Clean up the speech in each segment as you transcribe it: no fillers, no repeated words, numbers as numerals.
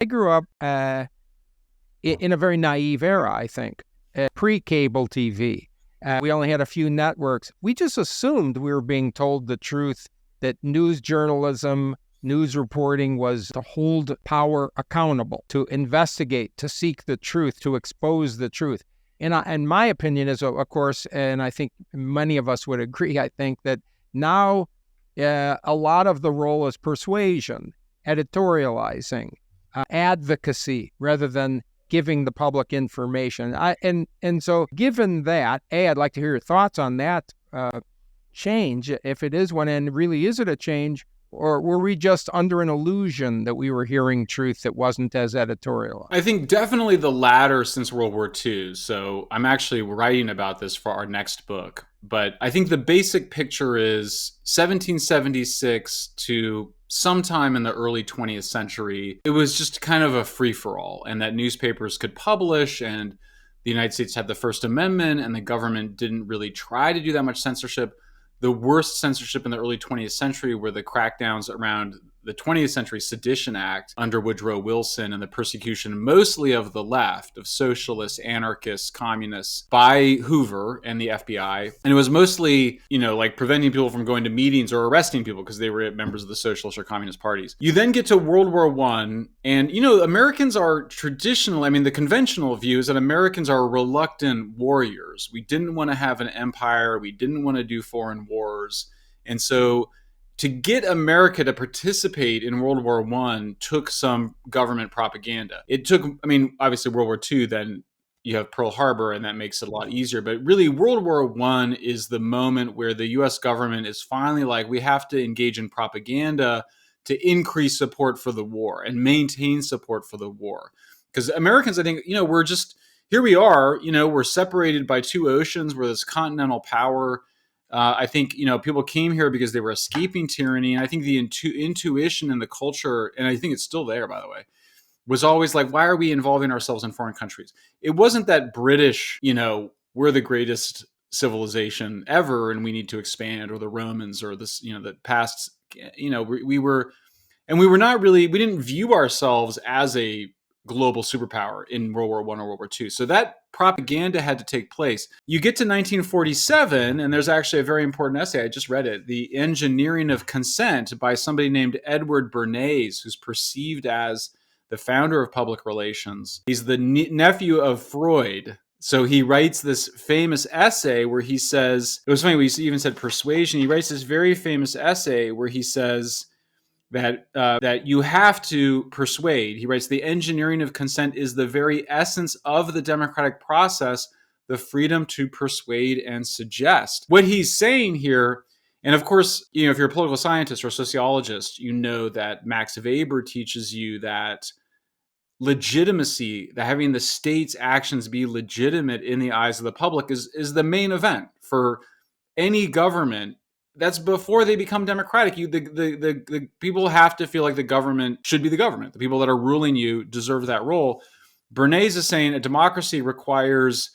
I grew up in a very naive era, I think, pre-cable TV. We only had a few networks. We just assumed we were being told the truth, that news journalism, news reporting was to hold power accountable, to investigate, to seek the truth, to expose the truth. And my opinion is, of course, and I think many of us would agree, I think that now a lot of the role is persuasion, editorializing, advocacy, rather than giving the public information. And so given that, I'd like to hear your thoughts on that change, if it is one, and really is it a change, or were we just under an illusion that we were hearing truth that wasn't as editorial? I think definitely the latter since World War II. So I'm actually writing about this for our next book. But I think the basic picture is 1776 to sometime in the early 20th century. It was just kind of a free-for-all, and that newspapers could publish, and the United States had the First Amendment, and the government didn't really try to do that much censorship. The worst censorship in the early 20th century were the crackdowns around the 20th Century Sedition Act under Woodrow Wilson and the persecution mostly of the left, of socialists, anarchists, communists by Hoover and the FBI. And it was mostly, like preventing people from going to meetings or arresting people because they were members of the socialist or communist parties. You then get to World War I, and, Americans are traditional, the conventional view is that Americans are reluctant warriors. We didn't want to have an empire. We didn't want to do foreign wars. And so to get America to participate in World War I took some government propaganda. It took, obviously World War II, then you have Pearl Harbor, and that makes it a lot easier. But really, World War I is the moment where the U.S. government is finally like, we have to engage in propaganda to increase support for the war and maintain support for the war. Because Americans, I think, we're just, here we are, we're separated by two oceans. We're this continental power. I think, people came here because they were escaping tyranny. And I think the intuition and the culture, and I think it's still there, by the way, was always like, why are we involving ourselves in foreign countries? It wasn't that British, we're the greatest civilization ever and we need to expand, or the Romans, or this, the past, we were not really, we didn't view ourselves as a global superpower in World War I or World War II. So that propaganda had to take place. You get to 1947, and there's actually a very important essay. I just read it, The Engineering of Consent, by somebody named Edward Bernays, who's perceived as the founder of public relations. He's the nephew of Freud. So he writes this famous essay where he says, it was funny, we even said persuasion. He writes this very famous essay where he says that you have to persuade. He writes, the engineering of consent is the very essence of the democratic process, the freedom to persuade and suggest. What he's saying here, and of course, if you're a political scientist or a sociologist, you know that Max Weber teaches you that legitimacy, that having the state's actions be legitimate in the eyes of the public is the main event for any government. That's before they become democratic. The people have to feel like the government should be the government. The people that are ruling you deserve that role. Bernays is saying a democracy requires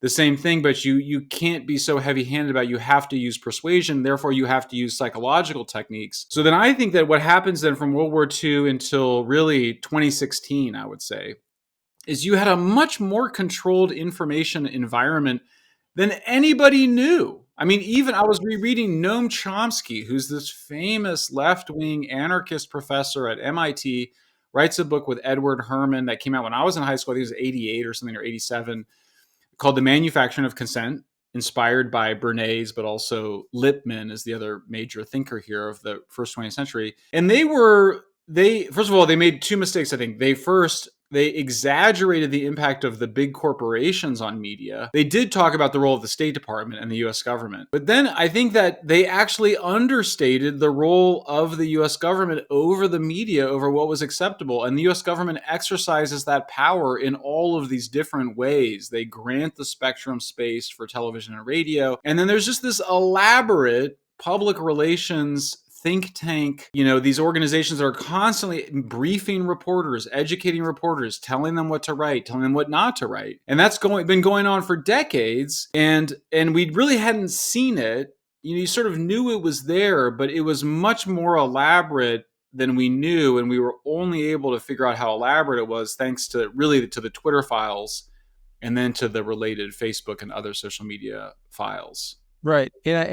the same thing, but you can't be so heavy-handed about it. You have to use persuasion. Therefore, you have to use psychological techniques. So then I think that what happens then from World War II until really 2016, I would say, is you had a much more controlled information environment than anybody knew. Even I was rereading Noam Chomsky, who's this famous left-wing anarchist professor at MIT, writes a book with Edward Herman that came out when I was in high school. I think it was 88 or something, or 87, called The Manufacturing of Consent, inspired by Bernays, but also Lippmann is the other major thinker here of the first 20th century. And first of all, they made two mistakes, I think. They exaggerated the impact of the big corporations on media. They did talk about the role of the State Department and the US government. But then I think that they actually understated the role of the US government over the media, over what was acceptable. And the US government exercises that power in all of these different ways. They grant the spectrum space for television and radio. And then there's just this elaborate public relations think tank, these organizations that are constantly briefing reporters, educating reporters, telling them what to write, telling them what not to write. And that's been going on for decades. And we really hadn't seen it. You sort of knew it was there, but it was much more elaborate than we knew, and we were only able to figure out how elaborate it was thanks to really to the Twitter files and then to the related Facebook and other social media files. Right. And